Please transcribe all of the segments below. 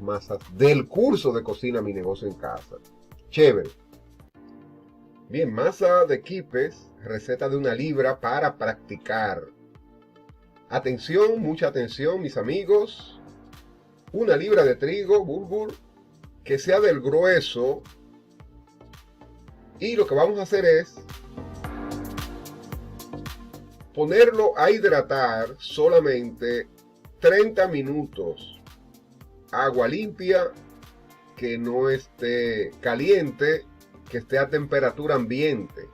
masas del curso de Cocina Mi Negocio en Casa. Chévere. Bien, masa de quipes, receta de 1 libra para practicar. Atención, mucha atención, mis amigos. 1 libra de trigo, bulgur, que sea del grueso. Y lo que vamos a hacer es ponerlo a hidratar solamente 30 minutos. Agua limpia, que no esté caliente, que esté a temperatura ambiente.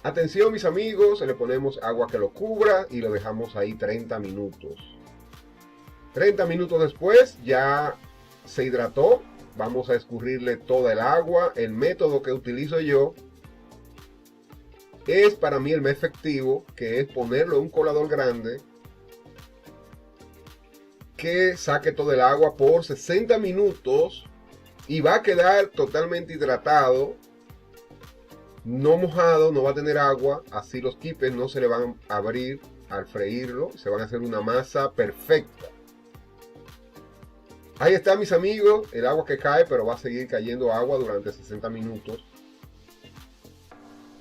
Atención, mis amigos, le ponemos agua que lo cubra y lo dejamos ahí 30 minutos. 30 minutos después ya se hidrató. Vamos a escurrirle toda el agua. El método que utilizo yo es para mí el más efectivo, que es ponerlo en un colador grande que saque todo el agua por 60 minutos y va a quedar totalmente hidratado, no mojado, no va a tener agua. Así los quipes no se le van a abrir al freírlo, se van a hacer una masa perfecta. Ahí está, mis amigos, el agua que cae, pero va a seguir cayendo agua durante 60 minutos.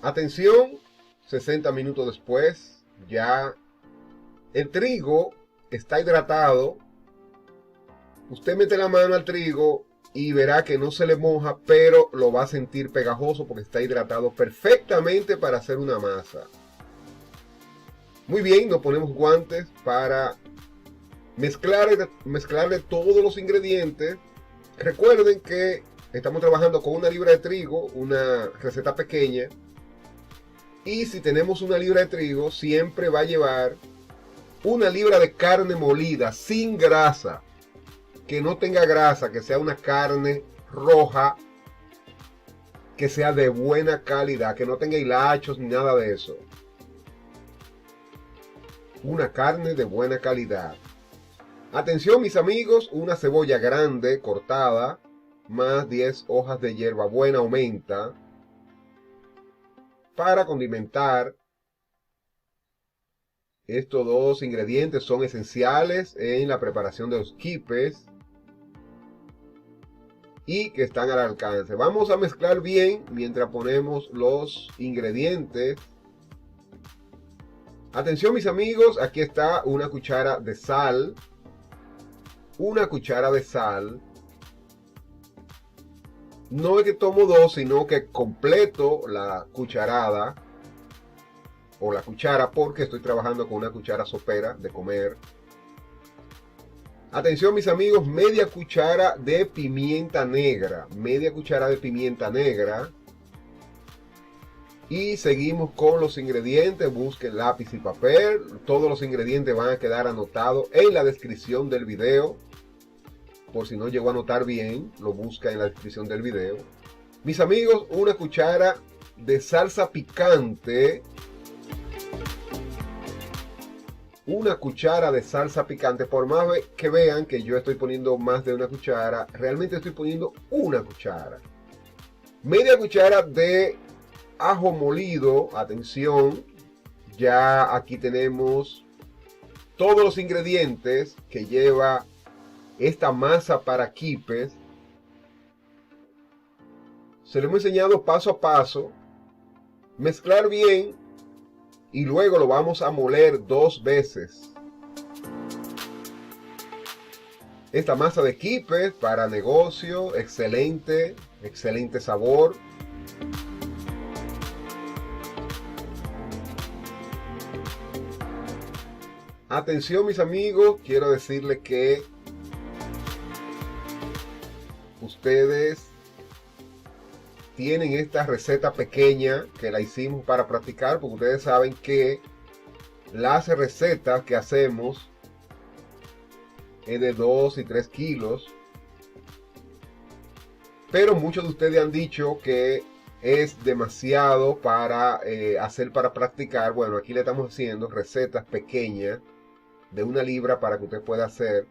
Atención, 60 minutos después, ya el trigo está hidratado. Usted mete la mano al trigo y verá que no se le moja, pero lo va a sentir pegajoso porque está hidratado perfectamente para hacer una masa. Muy bien, nos ponemos guantes para mezclarle todos los ingredientes. Recuerden que estamos trabajando con 1 libra de trigo, una receta pequeña. Y si tenemos 1 libra de trigo, siempre va a llevar 1 libra de carne molida, sin grasa. Que no tenga grasa, que sea una carne roja, que sea de buena calidad, que no tenga hilachos ni nada de eso. Una carne de buena calidad. Atención, mis amigos, 1 cebolla grande cortada, más 10 hojas de hierbabuena o menta. Para condimentar, estos 2 ingredientes son esenciales en la preparación de los quipes y que están al alcance. Vamos a mezclar bien mientras ponemos los ingredientes. Atención, mis amigos, aquí está 1 cuchara de sal. 1 cuchara de sal. No es que tomo 2, sino que completo la cucharada o la cuchara, porque estoy trabajando con 1 cuchara sopera de comer. Atención, mis amigos, media cuchara de pimienta negra. Media cuchara de pimienta negra. Y seguimos con los ingredientes. Busquen lápiz y papel. Todos los ingredientes van a quedar anotados en la descripción del video. Por si no llegó a anotar bien, lo busca en la descripción del video. Mis amigos, 1 cuchara de salsa picante. 1 cuchara de salsa picante. Por más que vean que yo estoy poniendo más de 1 cuchara, realmente estoy poniendo 1 cuchara. Media cuchara de ajo molido. Atención, ya aquí tenemos todos los ingredientes que lleva esta masa para quipes. Se lo hemos enseñado paso a paso. Mezclar bien y luego lo vamos a moler 2 veces. Esta masa de quipes para negocio, excelente, excelente sabor. Atención, mis amigos, quiero decirles que ustedes tienen esta receta pequeña que la hicimos para practicar, porque ustedes saben que las recetas que hacemos es de 2 y 3 kilos, pero muchos de ustedes han dicho que es demasiado para hacer para practicar. Bueno, aquí le estamos haciendo recetas pequeñas de 1 libra para que usted pueda hacer.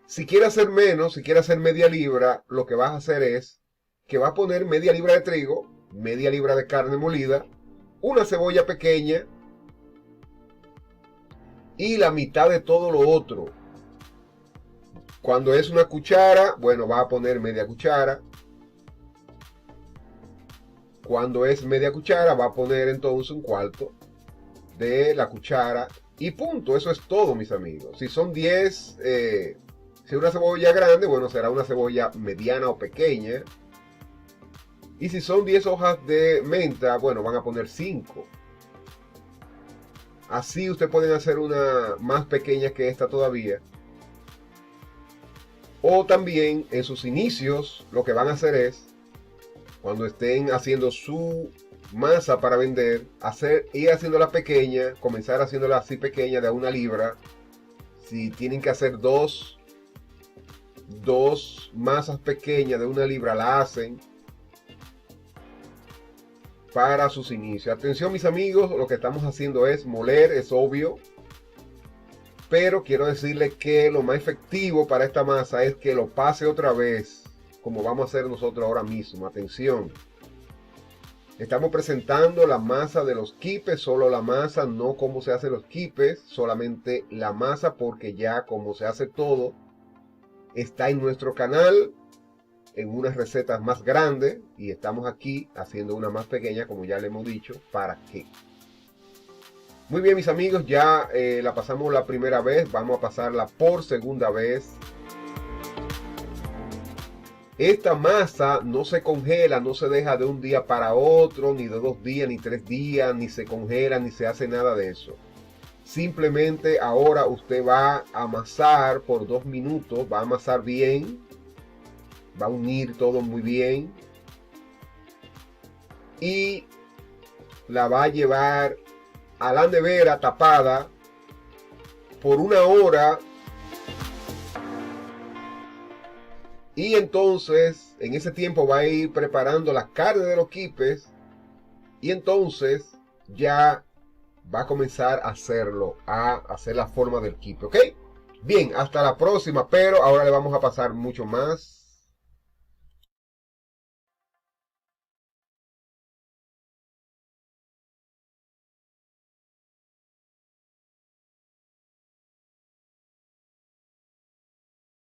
Si quiere hacer menos, si quiere hacer media libra, lo que vas a hacer es que va a poner media libra de trigo, media libra de carne molida, 1 cebolla pequeña y la mitad de todo lo otro. Cuando es una cuchara, bueno, va a poner media cuchara. Cuando es media cuchara, va a poner entonces un cuarto de la cuchara. Y punto, eso es todo, mis amigos. Si son 10, si una cebolla grande, bueno, será una cebolla mediana o pequeña. Y si son 10 hojas de menta, bueno, van a poner 5. Así ustedes pueden hacer una más pequeña que esta todavía. O también en sus inicios, lo que van a hacer es, cuando estén haciendo su masa para vender, ir haciéndola pequeña, comenzar haciéndola así pequeña de 1 libra. Si tienen que hacer dos masas pequeñas de 1 libra, la hacen para sus inicios. Atención, mis amigos, lo que estamos haciendo es moler, es obvio, pero quiero decirles que lo más efectivo para esta masa es que lo pase otra vez, como vamos a hacer nosotros ahora mismo. Atención, estamos presentando la masa de los quipes, solo la masa, no cómo se hacen los quipes, solamente la masa, porque ya como se hace todo está en nuestro canal en unas recetas más grandes, y estamos aquí haciendo una más pequeña, como ya le hemos dicho, ¿para qué? Muy bien, mis amigos, ya la pasamos la primera vez, vamos a pasarla por segunda vez. Esta masa no se congela, no se deja de un día para otro, ni de 2 días, ni 3 días, ni se congela, ni se hace nada de eso. Simplemente ahora usted va a amasar por 2 minutos, va a amasar bien, va a unir todo muy bien y la va a llevar a la nevera tapada por 1 hora. Y entonces en ese tiempo va a ir preparando la carne de los quipes, y entonces ya va a comenzar a hacerlo, a hacer la forma del quipe, ¿ok? Bien, hasta la próxima, pero ahora le vamos a pasar mucho más